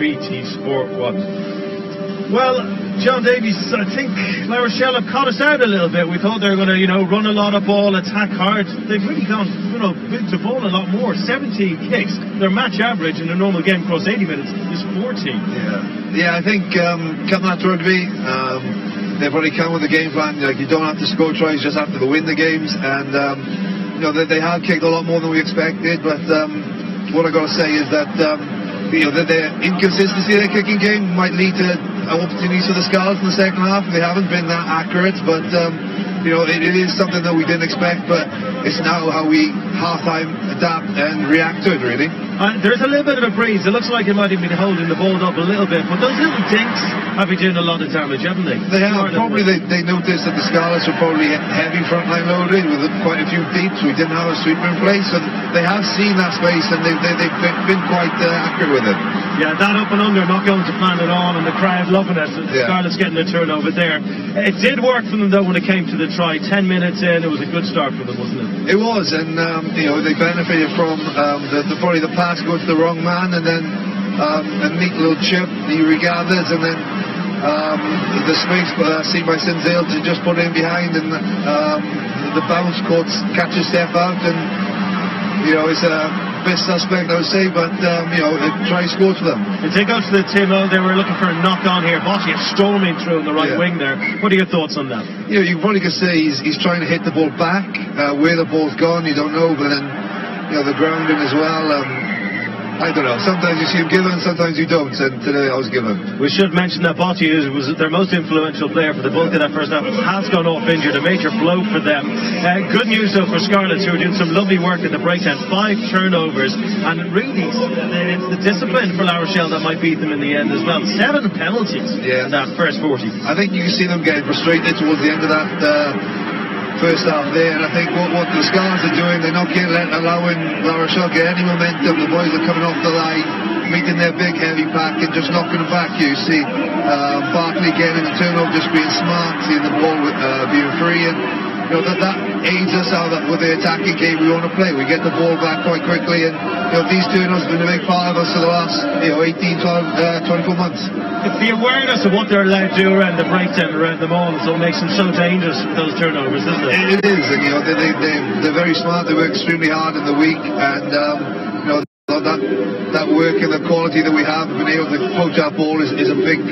BT Sport 1. Well, John Davies, I think La Rochelle have caught us out a little bit. We thought they were going to, run a lot of ball, attack hard. They've really gone, to ball a lot more. 17 kicks. Their match average in a normal game across 80 minutes is 14. Yeah, I think coming out to rugby, they've already come with a game plan. Like, you don't have to score tries, you just have to win the games. And they have kicked a lot more than we expected. But what I got to say is that their inconsistency in their kicking game might lead to opportunities for the Scarlets in the second half. They haven't been that accurate, but it is something that we didn't expect. But it's now how we half-time adapt and react to it, really. There's a little bit of a breeze. It looks like it might have been holding the ball up a little bit, but those little dinks have been doing a lot of damage, haven't they? They have. Probably they noticed that the Scarlets were probably heavy frontline loading with quite a few deeps. We didn't have a sweeper in place, and they have seen that space, and they've been quite accurate with it. Yeah, that up and under not going to plan at all, and the crowd loving it. The Scarlets getting the turnover there. It did work for them though when it came to the try. 10 minutes in, it was a good start for them, wasn't it? It was, and they benefited from probably the pass go to the wrong man, and then a neat little chip he regathers, and then the space seen by Sinzale to just put it in behind, and the bounce court catches step out, and it's a bit suspect, I would say, but try score for them. If they go to the Timo, they were looking for a knock on here. Botti is storming through on the right wing there. What are your thoughts on that? You probably could say he's trying to hit the ball back. Where the ball's gone, you don't know, but then the grounding as well. I don't know. Sometimes you see him given, sometimes you don't, and today I was given. We should mention that Botti, who was their most influential player for the bulk of that first half, has gone off injured. A major blow for them. Good news though for Scarlets, who are doing some lovely work at the breakdown. 5 turnovers, and really it's the discipline for La Rochelle that might beat them in the end as well. 7 penalties in that first 40. I think you can see them getting frustrated towards the end of that first half there, and I think what the Scarlets are doing, they're not allowing La Rochelle get any momentum. The boys are coming off the line, meeting their big heavy pack and just knocking them back. You see Barkley getting the turnover, just being smart, seeing the ball being free, and that aids us out with the attacking game we want to play. We get the ball back quite quickly, and these turnovers have been a big part of us for the last 18, 24 months. It's the awareness of what they're allowed to do around the breakdown, around them all, so it makes them so dangerous, those turnovers, isn't it? It is, and they're very smart. They work extremely hard in the week, and that work and the quality that we have, being able to poach our ball is a big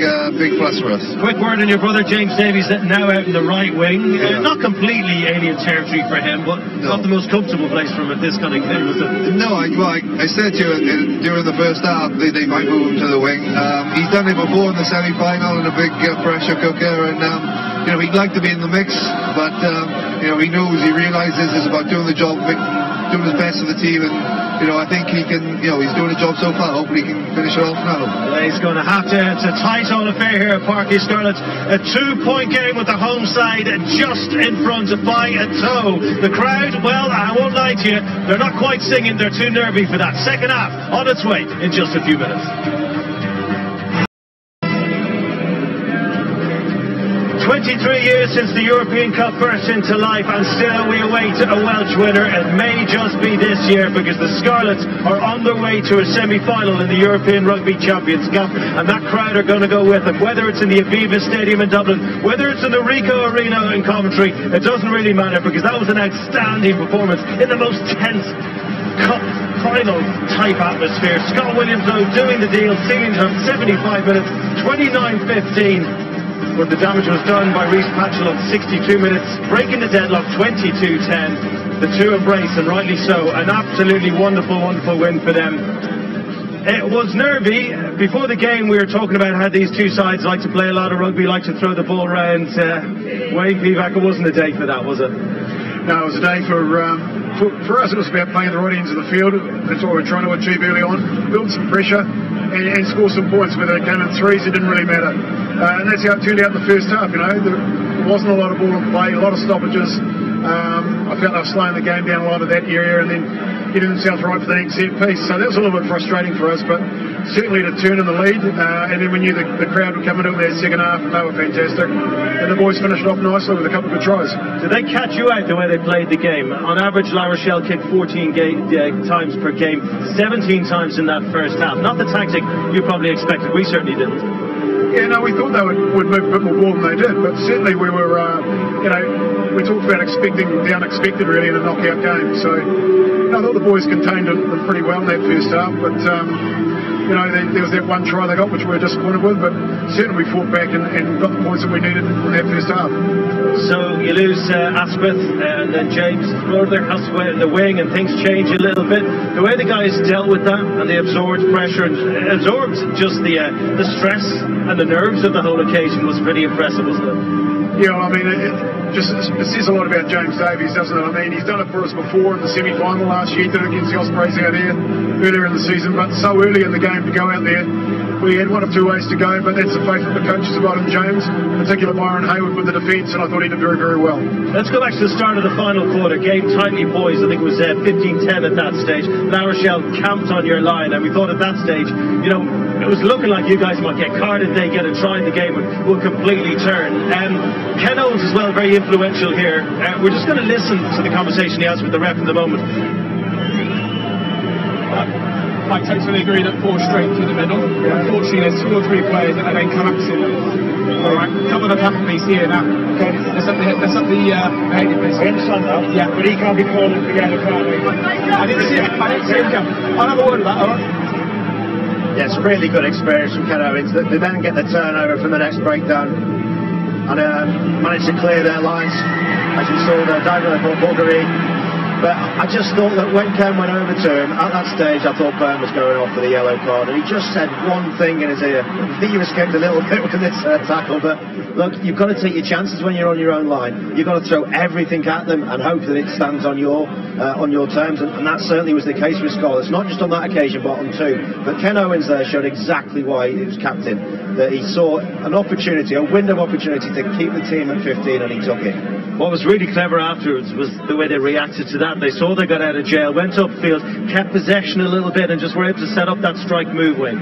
plus for us. Quick word on your brother James Davies, now out in the right wing. Not completely alien territory for him, but not the most comfortable place for him at this kind of game, is it? No, I said to you during the first half they might move him to the wing. He's done it before in the semi-final in a big pressure cooker, and he'd like to be in the mix, but he realises it's about doing the job, doing his best for the team, and I think he can, he's doing a job so far. Hopefully he can finish it off now. He's going to have to, it's a tight old affair here at Parky Scarlets. A 2-point game with the home side just in front by a toe. The crowd, well, I won't lie to you, they're not quite singing, they're too nervy for that. Second half on its way in just a few minutes. 23 years since the European Cup burst into life, and still we await a Welsh winner. It may just be this year, because the Scarlets are on their way to a semi-final in the European Rugby Champions Cup, and that crowd are going to go with them. Whether it's in the Aviva Stadium in Dublin, whether it's in the Ricoh Arena in Coventry, it doesn't really matter, because that was an outstanding performance in the most tense Cup final type atmosphere. Scott Williams though doing the deal, sealing them 75 minutes, 29-15. But the damage was done by Rhys Patchell of 62 minutes, breaking the deadlock 22-10. The two embrace, and rightly so. An absolutely wonderful, wonderful win for them. It was nervy. Before the game we were talking about how these two sides like to play a lot of rugby, like to throw the ball around. Wayne Pivac, it wasn't a day for that, was it? No, it was a day for us. It was about playing the right ends of the field. That's what we were trying to achieve early on. Build some pressure and score some points. Whether it came in threes, it didn't really matter. And that's how it turned out in the first half. There wasn't a lot of ball in play, a lot of stoppages. I felt they were slowing the game down a lot of that area, and then getting themselves right for the next set piece. So that was a little bit frustrating for us, but certainly to turn in the lead, and then we knew the crowd would come into that second half, and they were fantastic. And the boys finished off nicely with a couple of good tries. Did they catch you out the way they played the game? On average, La Rochelle kicked 14 times per game, 17 times in that first half. Not the tactic you probably expected. We certainly didn't. Yeah, no, we thought they would move a bit more ball than they did, but certainly we were, we talked about expecting the unexpected really in a knockout game. So I thought the boys contained them pretty well in that first half, but there was that one try they got which we were disappointed with, but certainly we fought back and got the points that we needed in that first half. So you lose Asquith, and then James Florida has to go out in the wing, and things change a little bit. The way the guys dealt with that, and they absorbed pressure and absorbed just the stress and the nerves of the whole occasion, was pretty impressive, wasn't it? Yeah, I mean, it says a lot about James Davies, doesn't it? I mean, he's done it for us before in the semi-final last year. He did it against the Ospreys out here earlier in the season, but so early in the game to go out there. We had one of two ways to go, but that's the faith that the coaches have got in James, in particular Byron Hayward with the defence, and I thought he did very, very well. Let's go back to the start of the final quarter. Game tightly poised. I think it was 15-10 at that stage. La Rochelle camped on your line, and we thought at that stage, it was looking like you guys might get carded, they get a try, the game would completely turn. Ken Owens as well, very influential here. We're just going to listen to the conversation he has with the ref in the moment. I totally agree that 4 straight through the middle. Yeah. Unfortunately, there's 2 or 3 players that then come up to them. All right, a couple of the companies here now. Okay. That's up the behaviour piece. I understand that. Yeah. But he can't be called in the yellow card. I didn't see him come. I'll have a word about that, all right? Yes, really good experience from Ken Owens. They then get the turnover from the next breakdown and managed to clear their lines. As you saw, the diver for Bulgari. But I just thought that when Ken went over to him, at that stage I thought Byrne was going off for the yellow card, and he just said one thing in his ear. I think he escaped a little bit with this tackle, but look, you've got to take your chances when you're on your own line. You've got to throw everything at them and hope that it stands on your terms, and that certainly was the case with Scarlets, not just on that occasion but on 2. But Ken Owens there showed exactly why he was captain, that he saw an opportunity, a window of opportunity to keep the team at 15, and he took it. What was really clever afterwards was the way they reacted to that. They saw they got out of jail, went upfield, kept possession a little bit, and just were able to set up that strike move Wayne.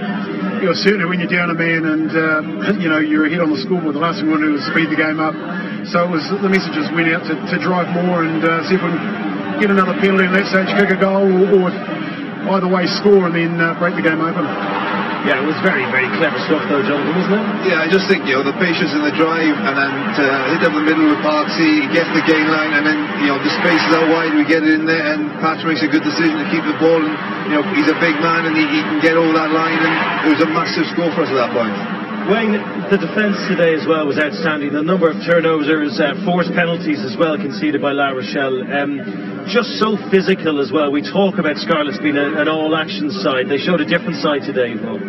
Certainly when you're down a man and you're ahead on the scoreboard, the last thing we want to do is speed the game up. So the messages went out to drive more and see if we can get another penalty in that stage, kick a goal, or either way score and then break the game open. Yeah, it was very, very clever stuff though, Jonathan, wasn't it? Yeah, I just think, the patience in the drive, and then to hit up the middle with Parksy, get the gain line, and then, the spaces out wide, we get it in there, and Patch makes a good decision to keep the ball, and, he's a big man, and he can get all that line, and it was a massive score for us at that point. Wayne, the defence today as well was outstanding. The number of turnovers, forced penalties as well conceded by La Rochelle. Just so physical as well. We talk about Scarlets being an all-action side. They showed a different side today, Paul.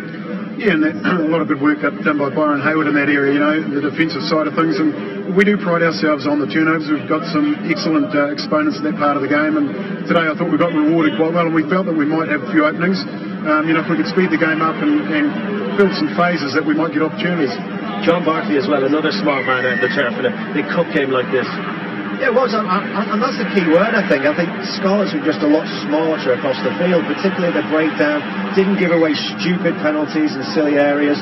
Yeah, and a lot of good work done by Byron Hayward in that area, the defensive side of things. And we do pride ourselves on the turnovers. We've got some excellent exponents in that part of the game. And today I thought we got rewarded quite well, and we felt that we might have a few openings. If we could speed the game up and build some phases, that we might get opportunities. John Barkley as well, another smart man out the turf in a big cup game like this. Yeah, it was, and that's the key word, I think. I think Scarlets were just a lot smarter across the field, particularly the breakdown. Didn't give away stupid penalties in silly areas.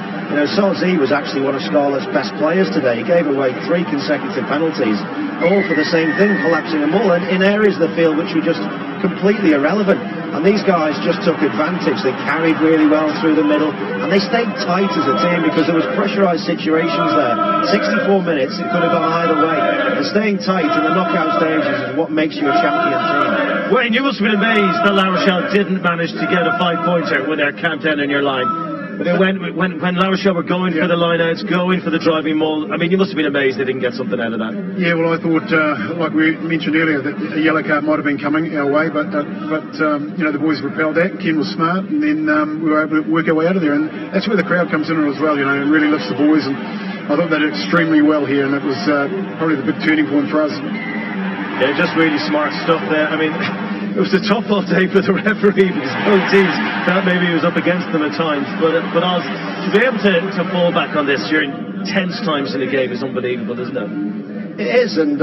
Salzee was actually one of Scarlets' best players today. He gave away 3 consecutive penalties, all for the same thing, collapsing them all, and in areas of the field which were just completely irrelevant. And these guys just took advantage. They carried really well through the middle, and they stayed tight as a team because there was pressurised situations there. 64 minutes, it could have gone either way. And staying tight in the knockout stages is what makes you a champion team. Wayne, you must have been amazed that La Rochelle didn't manage to get a 5-pointer when they're camped down in your line. When La Rochelle were going for the line-outs, going for the driving maul, I mean, you must have been amazed they didn't get something out of that. Yeah, well, I thought, like we mentioned earlier, that a yellow card might have been coming our way, but the boys repelled that. Ken was smart, and then we were able to work our way out of there, and that's where the crowd comes in as well, and really lifts the boys, and I thought they did extremely well here, and it was probably the big turning point for us. Yeah, just really smart stuff there. I mean, it was a tough all day for the referee because both teams thought maybe he was up against them at times. But Oz, to be able to fall back on this during tense times in the game is unbelievable, isn't it? It is, and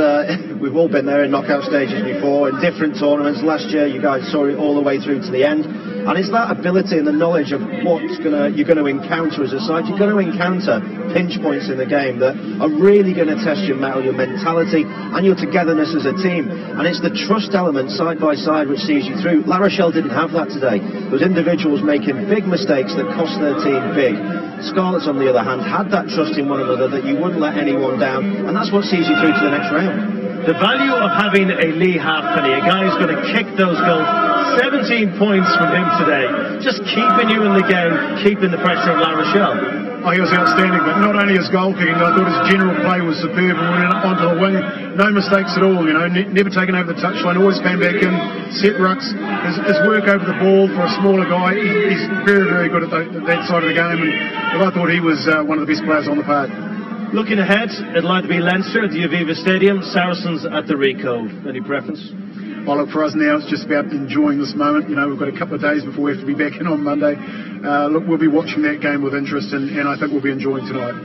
we've all been there in knockout stages before, in different tournaments. Last year, you guys saw it all the way through to the end. And it's that ability and the knowledge of what you're going to encounter as a side. You're going to encounter pinch points in the game that are really going to test your mettle, your mentality, and your togetherness as a team. And it's the trust element side by side which sees you through. La Rochelle didn't have that today. There was individuals making big mistakes that cost their team big. Scarlets, on the other hand, had that trust in one another that you wouldn't let anyone down, and that's what sees you through to the next round. The value of having a Lee Halfpenny, a guy who's going to kick those goals, 17 points from him today, just keeping you in the game, keeping the pressure of La Rochelle. Oh, he was outstanding, but not only his goal kicking, I thought his general play was superb and went onto the wing. No mistakes at all, you know, never taken over the touchline, always came back in, set rucks. His work over the ball for a smaller guy, he's very, very good at that side of the game, and I thought he was one of the best players on the park. Looking ahead, it'll either be Leinster at the Aviva Stadium, Saracens at the Rico. Any preference? Well, look, for us now, it's just about enjoying this moment. You know, we've got a couple of days before we have to be back in on Monday. Look, we'll be watching that game with interest, and I think we'll be enjoying tonight.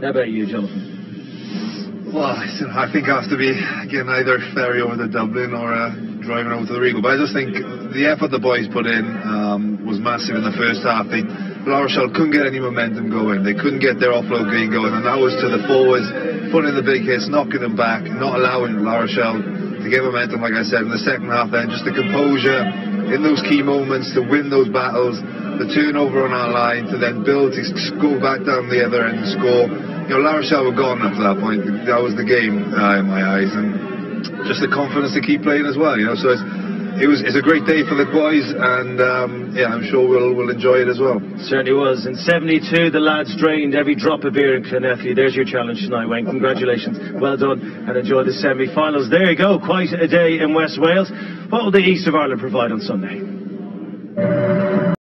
How about you, Jonathan? Well, I think I have to be, again, either ferry over to Dublin or driving over to the Regal. But I just think the effort the boys put in was massive in the first half. La Rochelle couldn't get any momentum going. They couldn't get their offload game going, and that was to the forwards, putting the big hits, knocking them back, not allowing La Rochelle to get momentum, like I said, in the second half. Then just the composure in those key moments to win those battles, the turnover on our line, to then build to go back down the other end and score. You know, La Rochelle were gone up to that point. That was the game in my eyes, and just the confidence to keep playing as well. You know, so it's a great day for the boys, and yeah, I'm sure we'll enjoy it as well. Certainly was. In 72, the lads drained every drop of beer in Clonethley. There's your challenge tonight, Wayne. Congratulations. Well done, and enjoy the semi-finals. There you go. Quite a day in West Wales. What will the East of Ireland provide on Sunday?